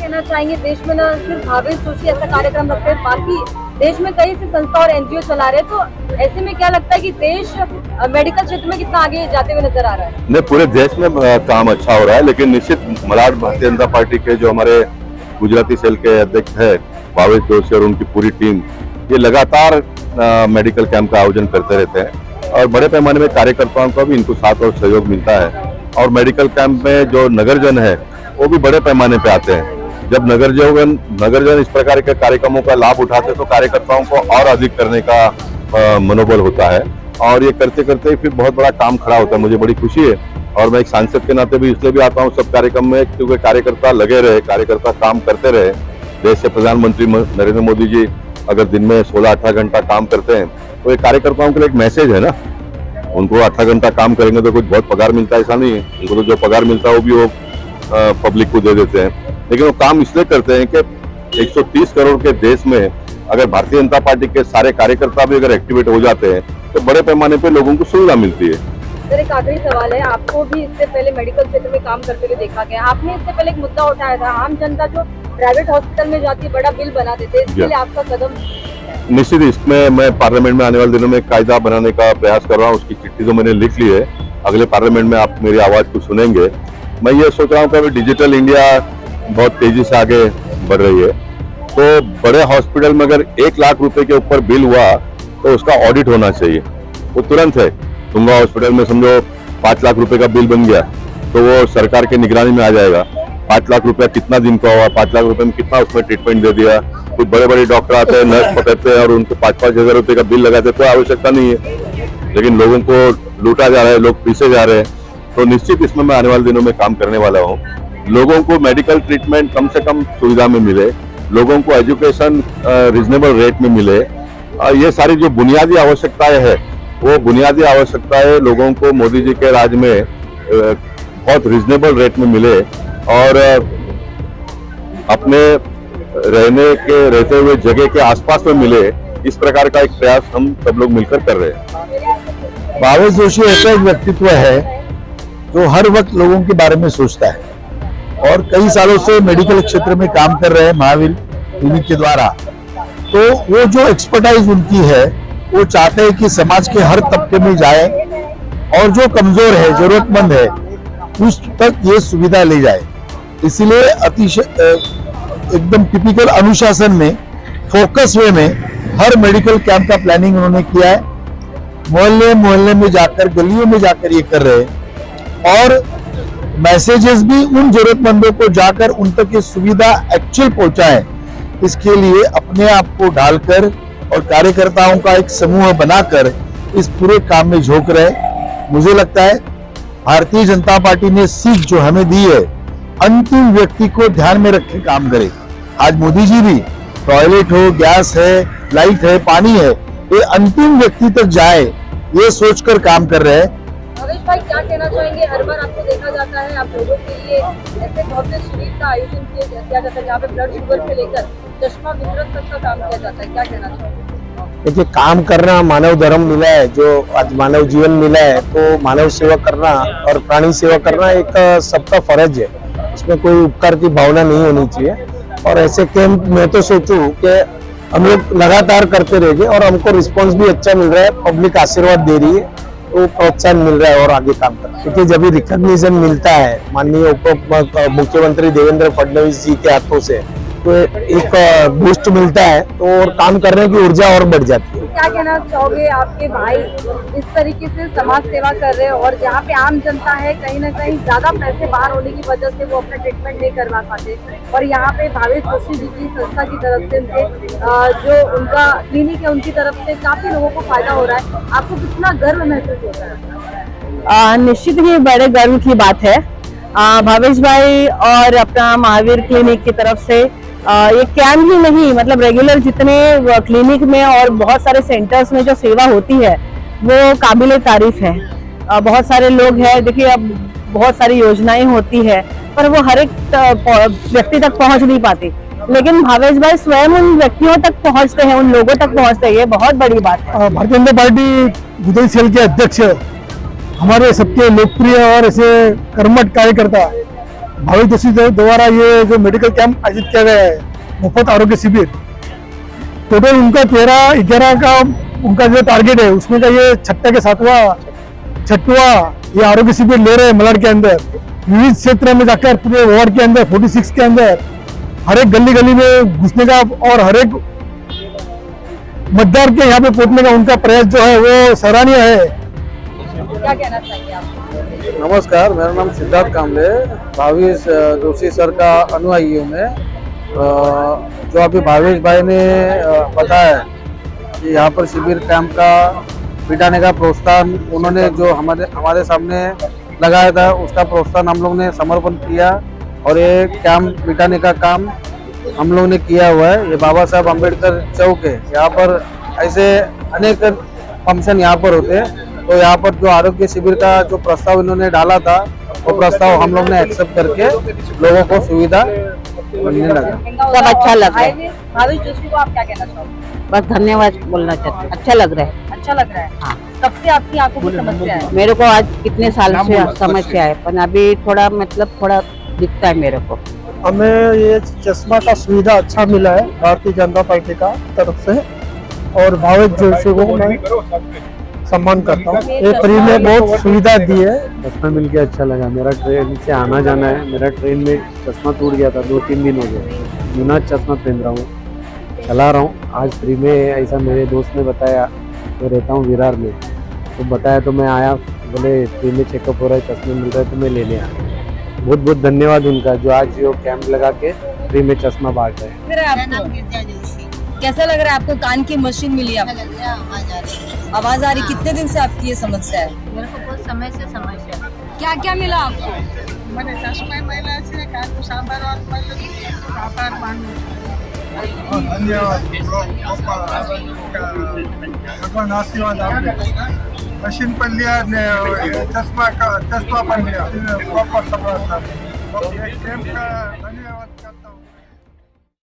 कहना चाहेंगे, देश में न सिर्फ भावेश जोशी ऐसा कार्यक्रम रखते हैं, बाकी देश में कई से संस्था और एनजीओ चला रहे हैं, तो ऐसे में क्या लगता है कि देश मेडिकल क्षेत्र में कितना आगे जाते हुए नजर आ रहा है? नहीं, पूरे देश में काम अच्छा हो रहा है, लेकिन निश्चित मलाड भारतीय जनता पार्टी के जो हमारे गुजराती सेल के अध्यक्ष है भावेश जोशी और उनकी पूरी टीम ये लगातार मेडिकल कैंप का आयोजन करते रहते हैं और बड़े पैमाने में कार्यकर्ताओं का भी इनको साथ और सहयोग मिलता है। और मेडिकल कैंप में जो नगरजन है वो भी बड़े पैमाने पे आते हैं। जब नगरजन इस प्रकार के कार्यक्रमों का लाभ उठाते हैं तो कार्यकर्ताओं को और अधिक करने का मनोबल होता है और ये करते करते फिर बहुत बड़ा काम खड़ा होता है। मुझे बड़ी खुशी है और मैं एक सांसद के नाते भी इसलिए भी आता हूँ सब कार्यक्रम में, क्योंकि कार्यकर्ता लगे रहे, कार्यकर्ता काम करते रहे। देश से प्रधानमंत्री नरेंद्र मोदी जी अगर दिन में 16-18 घंटा काम करते हैं तो ये कार्यकर्ताओं के लिए एक मैसेज है ना। उनको 8 घंटा काम करेंगे तो कुछ बहुत पगार मिलता है ऐसा नहीं है, उनको तो जो पगार मिलता है वो भी वो पब्लिक को दे देते हैं। लेकिन वो काम इसलिए करते हैं कि 130 करोड़ के देश में अगर भारतीय जनता पार्टी के सारे कार्यकर्ता भी अगर एक्टिवेट हो जाते हैं तो बड़े पैमाने पे लोगों को सुविधा मिलती है। सर, एक आखिरी सवाल है, आपको भी इससे पहले मेडिकल क्षेत्र में काम करते हुए देखा गया, आपने इससे पहले एक मुद्दा उठाया था, आम जनता जो प्राइवेट हॉस्पिटल में जाती है बड़ा बिल बना देते हैं, इसके लिए आपका कदम? निश्चित इसमें मैं पार्लियामेंट में आने वाले दिनों में कायदा बनाने का प्रयास कर रहा हूँ। उसकी चिट्ठी तो मैंने लिख ली है, अगले पार्लियामेंट में आप मेरी आवाज को सुनेंगे। मैं ये सोच रहा हूँ कि अभी डिजिटल इंडिया बहुत तेजी से आगे बढ़ रही है, तो बड़े हॉस्पिटल में अगर 1 लाख रुपए के ऊपर बिल हुआ तो उसका ऑडिट होना चाहिए। वो तुरंत है, तुंगा हॉस्पिटल में समझो 5 लाख रुपए का बिल बन गया तो वो सरकार के निगरानी में आ जाएगा। 5 लाख रुपया कितना दिन का हुआ, 5 लाख रुपए में कितना उसमें ट्रीटमेंट दे दिया। कुछ बड़े बड़े डॉक्टर आते हैं, नर्स पकड़ते हैं और उनको 5-5 हजार रुपए का बिल लगाते हैं, कोई आवश्यकता नहीं है, लेकिन लोगों को लूटा जा रहा है, लोग पीछे जा रहे हैं। तो निश्चित इसमें मैं आने वाले दिनों में काम करने वाला हूँ। लोगों को मेडिकल ट्रीटमेंट कम से कम सुविधा में मिले, लोगों को एजुकेशन रिजनेबल रेट में मिले, ये सारी जो बुनियादी आवश्यकताएं हैं वो बुनियादी आवश्यकताएं लोगों को मोदी जी के राज में बहुत रिजनेबल रेट में मिले और अपने रहते हुए जगह के आसपास में मिले। इस प्रकार का एक प्रयास हम सब लोग मिलकर कर रहे हैं। भावेश जोशी ऐसा एक व्यक्तित्व है जो हर वक्त लोगों के बारे में सोचता है और कई सालों से मेडिकल क्षेत्र में काम कर रहे हैं महावीर क्लिनिक के द्वारा। तो वो जो एक्सपर्टाइज उनकी है वो चाहते हैं कि समाज के हर तबके में जाए और जो कमजोर है, जरूरतमंद है, उस तक ये सुविधा ले जाए। इसीलिए अतिशय एकदम टिपिकल अनुशासन में, फोकस वे में हर मेडिकल कैंप का प्लानिंग उन्होंने किया है। मोहल्ले मोहल्ले में जाकर, गलियों में जाकर ये कर रहे हैं और मैसेजेस भी उन जरूरतमंदों को जाकर उन तक ये सुविधा एक्चुअल पहुंचाए। इसके लिए अपने आप को डालकर और कार्यकर्ताओं का एक समूह बनाकर इस पूरे काम में झोंक रहे। मुझे लगता है भारतीय जनता पार्टी ने सीख जो हमें दी है, अंतिम व्यक्ति को ध्यान में रख के काम करे। आज मोदी जी भी टॉयलेट हो, गैस है, लाइट है, पानी है, ये अंतिम व्यक्ति तक जाए ये सोचकर काम कर रहे हैं। भावेश भाई, क्या कहना चाहेंगे? हर बार आपको देखा जाता है, आप लोगों के लिए ऐसे भव्य शिविर का आयोजन किया जाता है जहाँ पे ब्लड शुगर से लेकर चश्मा वितरण तक का काम किया जाता है, क्या कहना चाहेंगे? देखिए, काम करना मानव धर्म मिला है, जो आज मानव जीवन मिला है, तो मानव सेवा करना और प्राणी सेवा करना एक सबका फर्ज है। इसमें कोई उपकार की भावना नहीं होनी चाहिए और ऐसे कैंप मैं तो सोचूं कि हम लोग लगातार करते रहेंगे और हमको रिस्पांस भी अच्छा मिल रहा है, पब्लिक आशीर्वाद दे रही है, तो प्रोत्साहन मिल रहा है और आगे काम करना। क्योंकि जब भी रिकॉग्निशन मिलता है माननीय उप मुख्यमंत्री देवेंद्र फडणवीस जी के हाथों से, तो एक बूस्ट मिलता है तो और काम करने की ऊर्जा और बढ़ जाती है। क्या कहना चाहोगे? आपके भाई इस तरीके से समाज सेवा कर रहे हैं और जहाँ पे आम जनता है कहीं ना कहीं ज्यादा पैसे बाहर होने की वजह से वो अपना ट्रीटमेंट नहीं करवा पाते, और यहाँ पे भावेश जोशी जी की संस्था की तरफ से जो उनका क्लिनिक है उनकी तरफ से काफी लोगों को फायदा हो रहा है, आपको कितना गर्व महसूस होता है? निश्चित ही बड़े गर्व की बात है। भावेश भाई और अपना महावीर क्लिनिक की तरफ से ये कैंप ही नहीं, मतलब रेगुलर जितने क्लिनिक में और बहुत सारे सेंटर्स में जो सेवा होती है वो काबिल तारीफ है। बहुत सारे लोग हैं, देखिए अब बहुत सारी योजनाएं होती है पर वो हर एक व्यक्ति तक पहुंच नहीं पाती, लेकिन भावेश भाई स्वयं उन व्यक्तियों तक पहुंचते हैं, उन लोगों तक पहुंचते हैं, ये बहुत बड़ी बात है। भारतीय जनता पार्टी गुजराती सेल के अध्यक्ष, हमारे सबके लोकप्रिय और ऐसे कर्मठ कार्यकर्ता भावेश जोशी द्वारा ये जो मेडिकल कैंप आयोजित किया गया है, मुफ्त आरोग्य शिविर, टोटल उनका 13-11 का उनका जो टारगेट है उसमें का ये छठवा ये आरोग्य शिविर ले रहे हैं मलाड के अंदर। विविध क्षेत्र में जाकर पूरे वार्ड के अंदर 46 के अंदर हर एक गली गली में घुसने का और हर एक मतदार के यहाँ पे पहुंचने का उनका प्रयास जो है वो सराहनीय है। क्या कहना चाहिए आप? नमस्कार, मेरा नाम सिद्धार्थ कामले, भावेश जोशी सर का अनुयायी हूँ मैं। जो अभी भावेश भाई ने बताया कि यहाँ पर शिविर कैंप का बिठाने का प्रोत्साहन उन्होंने जो हमारे सामने लगाया था, उसका प्रोत्साहन हम लोग ने समर्पण किया और ये कैंप बिठाने का काम हम लोग ने किया हुआ है। ये बाबा साहब अम्बेडकर चौक है, यहाँ पर ऐसे अनेक फंक्शन यहाँ पर होते हैं। तो यहाँ पर जो आरोग्य शिविर का जो प्रस्ताव इन्होंने डाला था, वो प्रस्ताव हम लोग ने एक्सेप्ट करके लोगों को सुविधा मिलने लगा। सब अच्छा लग रहा है। भावेश जोशी को आप क्या कहना चाहोगे? बस धन्यवाद बोलना चाहते हैं, अच्छा लग रहा है। अच्छा लग रहा है। हाँ। कब से आपकी आंखों की समस्या है? मेरे को आज कितने साल से समस्या है, पर अभी थोड़ा दिखता है मेरे को। हमें ये चश्मा का सुविधा अच्छा मिला है भारतीय जनता पार्टी का तरफ से, और भावेश जोशी को मैं सम्मान करता हूँ। ये फ्री में बहुत सुविधा दी है। चश्मा मिल के अच्छा लगा। मेरा ट्रेन से आना जाना है, मेरा ट्रेन में चश्मा टूट गया था, 2-3 दिन हो गए। बिना चश्मा पहन रहा हूँ, चला रहा हूँ। आज फ्री में ऐसा मेरे दोस्त ने बताया, तो रहता हूँ विरार में, तो बताया तो मैं आया, बोले फ्री में चेकअप हो रहा है, चश्मे मिल रहा है, तो मैं लेने आया। बहुत बहुत धन्यवाद उनका, जो आज वो कैंप लगा के फ्री में चश्मा बांट रहे हैं। कैसा लग रहा है आपको? कान की मशीन मिली आपको? आवाज आ रही। कितने दिन से आपकी ये समस्या है? मेरे को बहुत समय से समस्या है। क्या क्या मिला आपको? મને ચશ્મા મહિલા છે કાકુ સાંભાર આભાર માનું ધન્યવાદ ભગવાન આશીર્વાદ આપે મશીન પણ लिया ने चश्मा पर लिया प्रॉपर सफलता कैंप का धन्यवाद।